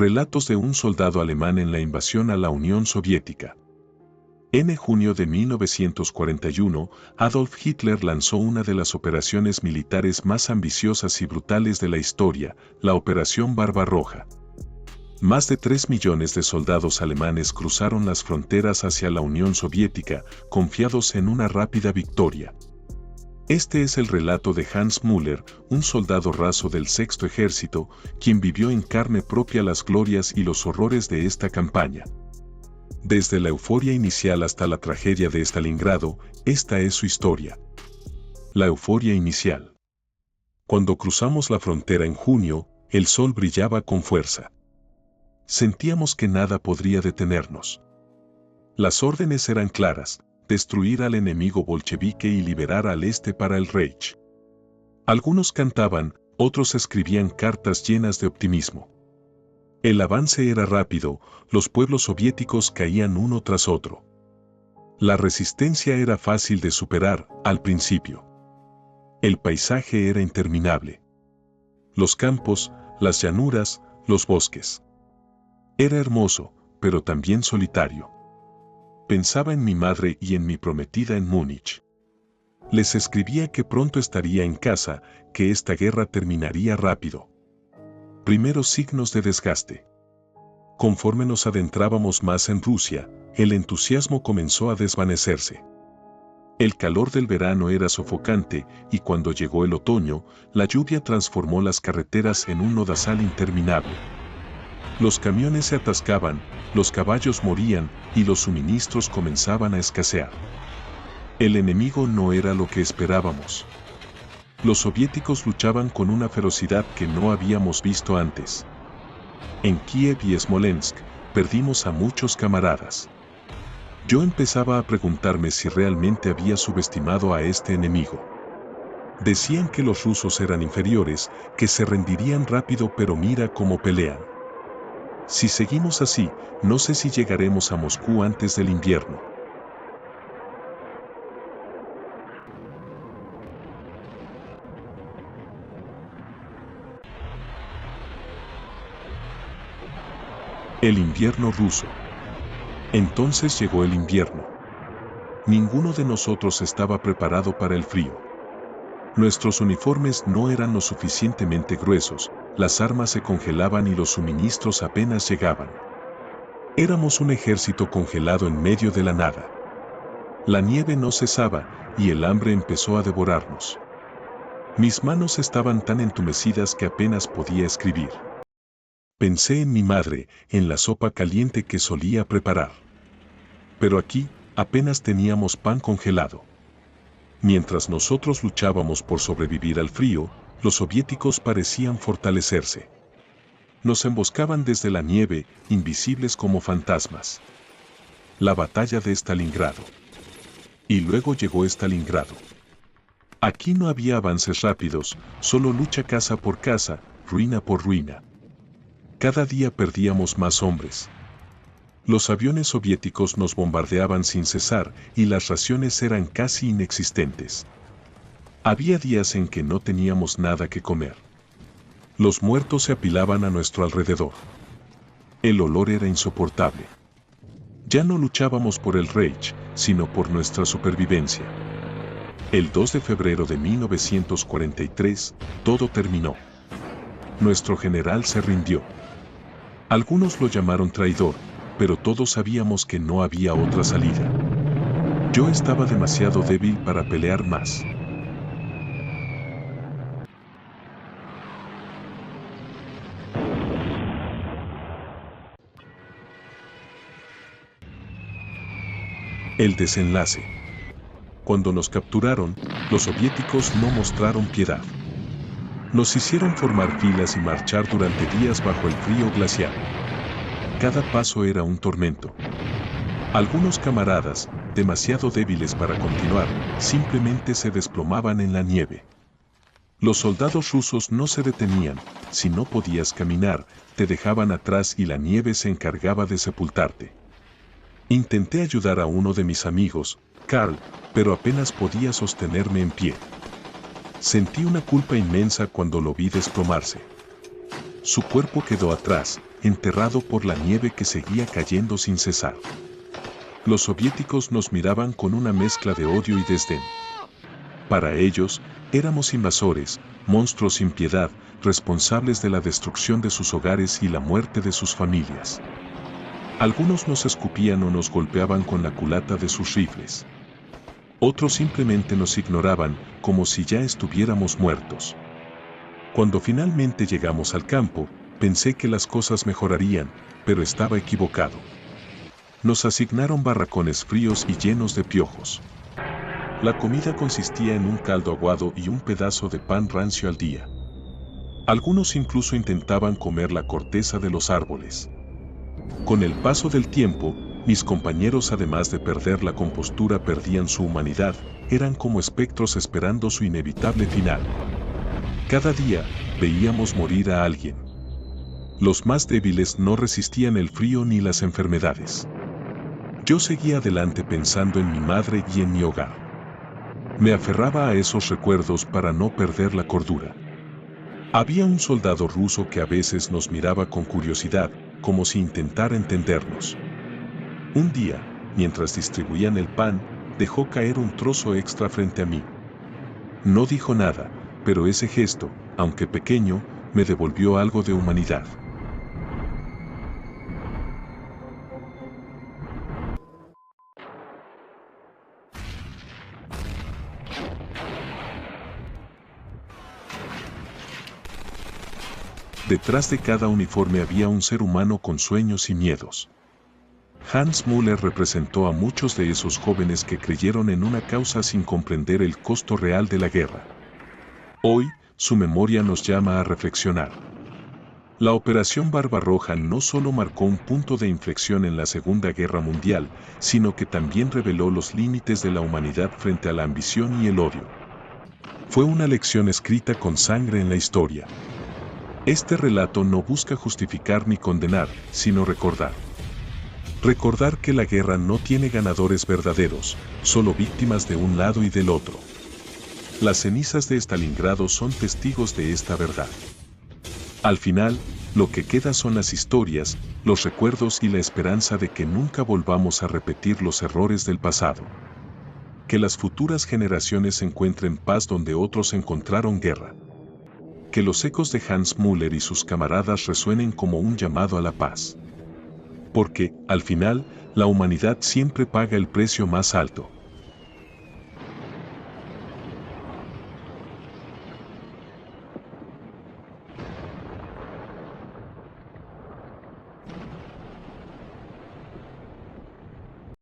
Relatos de un soldado alemán en la invasión a la Unión Soviética. En junio de 1941, Adolf Hitler lanzó una de las operaciones militares más ambiciosas y brutales de la historia, la Operación Barbarroja. Más de 3 millones de soldados alemanes cruzaron las fronteras hacia la Unión Soviética, confiados en una rápida victoria. Este es el relato de Hans Müller, un soldado raso del Sexto Ejército, quien vivió en carne propia las glorias y los horrores de esta campaña. Desde la euforia inicial hasta la tragedia de Stalingrado, esta es su historia. La euforia inicial. Cuando cruzamos la frontera en junio, el sol brillaba con fuerza. Sentíamos que nada podría detenernos. Las órdenes eran claras: destruir al enemigo bolchevique y liberar al este para el Reich. Algunos cantaban, otros escribían cartas llenas de optimismo. El avance era rápido, los pueblos soviéticos caían uno tras otro. La resistencia era fácil de superar, al principio. El paisaje era interminable. Los campos, las llanuras, los bosques. Era hermoso, pero también solitario. Pensaba en mi madre y en mi prometida en Múnich. Les escribía que pronto estaría en casa, que esta guerra terminaría rápido. Primeros signos de desgaste. Conforme nos adentrábamos más en Rusia, el entusiasmo comenzó a desvanecerse. El calor del verano era sofocante y cuando llegó el otoño, la lluvia transformó las carreteras en un lodazal interminable. Los camiones se atascaban, los caballos morían y los suministros comenzaban a escasear. El enemigo no era lo que esperábamos. Los soviéticos luchaban con una ferocidad que no habíamos visto antes. En Kiev y Smolensk, perdimos a muchos camaradas. Yo empezaba a preguntarme si realmente había subestimado a este enemigo. Decían que los rusos eran inferiores, que se rendirían rápido, pero mira cómo pelean. Si seguimos así, no sé si llegaremos a Moscú antes del invierno. El invierno ruso. Entonces llegó el invierno. Ninguno de nosotros estaba preparado para el frío. Nuestros uniformes no eran lo suficientemente gruesos, las armas se congelaban y los suministros apenas llegaban. Éramos un ejército congelado en medio de la nada. La nieve no cesaba y el hambre empezó a devorarnos. Mis manos estaban tan entumecidas que apenas podía escribir. Pensé en mi madre, en la sopa caliente que solía preparar. Pero aquí, apenas teníamos pan congelado. Mientras nosotros luchábamos por sobrevivir al frío, los soviéticos parecían fortalecerse. Nos emboscaban desde la nieve, invisibles como fantasmas. La batalla de Stalingrado. Y luego llegó Stalingrado. Aquí no había avances rápidos, solo lucha casa por casa, ruina por ruina. Cada día perdíamos más hombres. Los aviones soviéticos nos bombardeaban sin cesar y las raciones eran casi inexistentes. Había días en que no teníamos nada que comer. Los muertos se apilaban a nuestro alrededor. El olor era insoportable. Ya no luchábamos por el Reich, sino por nuestra supervivencia. El 2 de febrero de 1943, todo terminó. Nuestro general se rindió. Algunos lo llamaron traidor, pero todos sabíamos que no había otra salida. Yo estaba demasiado débil para pelear más. El desenlace. Cuando nos capturaron, los soviéticos no mostraron piedad. Nos hicieron formar filas y marchar durante días bajo el frío glacial. Cada paso era un tormento. Algunos camaradas, demasiado débiles para continuar, simplemente se desplomaban en la nieve. Los soldados rusos no se detenían, si no podías caminar, te dejaban atrás y la nieve se encargaba de sepultarte. Intenté ayudar a uno de mis amigos, Karl, pero apenas podía sostenerme en pie. Sentí una culpa inmensa cuando lo vi desplomarse. su cuerpo quedó atrás, enterrado por la nieve que seguía cayendo sin cesar. Los soviéticos nos miraban con una mezcla de odio y desdén. Para ellos, éramos invasores, monstruos sin piedad, responsables de la destrucción de sus hogares y la muerte de sus familias. Algunos nos escupían o nos golpeaban con la culata de sus rifles. Otros simplemente nos ignoraban, como si ya estuviéramos muertos. Cuando finalmente llegamos al campo, pensé que las cosas mejorarían, pero estaba equivocado. Nos asignaron barracones fríos y llenos de piojos. La comida consistía en un caldo aguado y un pedazo de pan rancio al día. Algunos incluso intentaban comer la corteza de los árboles. Con el paso del tiempo, mis compañeros, además de perder la compostura, perdían su humanidad, eran como espectros esperando su inevitable final. Cada día, veíamos morir a alguien. Los más débiles no resistían el frío ni las enfermedades. Yo seguía adelante pensando en mi madre y en mi hogar. Me aferraba a esos recuerdos para no perder la cordura. Había un soldado ruso que a veces nos miraba con curiosidad, como si intentara entendernos. Un día, mientras distribuían el pan, dejó caer un trozo extra frente a mí. No dijo nada, pero ese gesto, aunque pequeño, me devolvió algo de humanidad. Detrás de cada uniforme había un ser humano con sueños y miedos. Hans Müller representó a muchos de esos jóvenes que creyeron en una causa sin comprender el costo real de la guerra. Hoy, su memoria nos llama a reflexionar. La Operación Barbarroja no solo marcó un punto de inflexión en la Segunda Guerra Mundial, sino que también reveló los límites de la humanidad frente a la ambición y el odio. Fue una lección escrita con sangre en la historia. Este relato no busca justificar ni condenar, sino recordar. Recordar que la guerra no tiene ganadores verdaderos, solo víctimas de un lado y del otro. Las cenizas de Stalingrado son testigos de esta verdad. Al final, lo que queda son las historias, los recuerdos y la esperanza de que nunca volvamos a repetir los errores del pasado. Que las futuras generaciones encuentren paz donde otros encontraron guerra. Que los ecos de Hans Müller y sus camaradas resuenen como un llamado a la paz. Porque, al final, la humanidad siempre paga el precio más alto.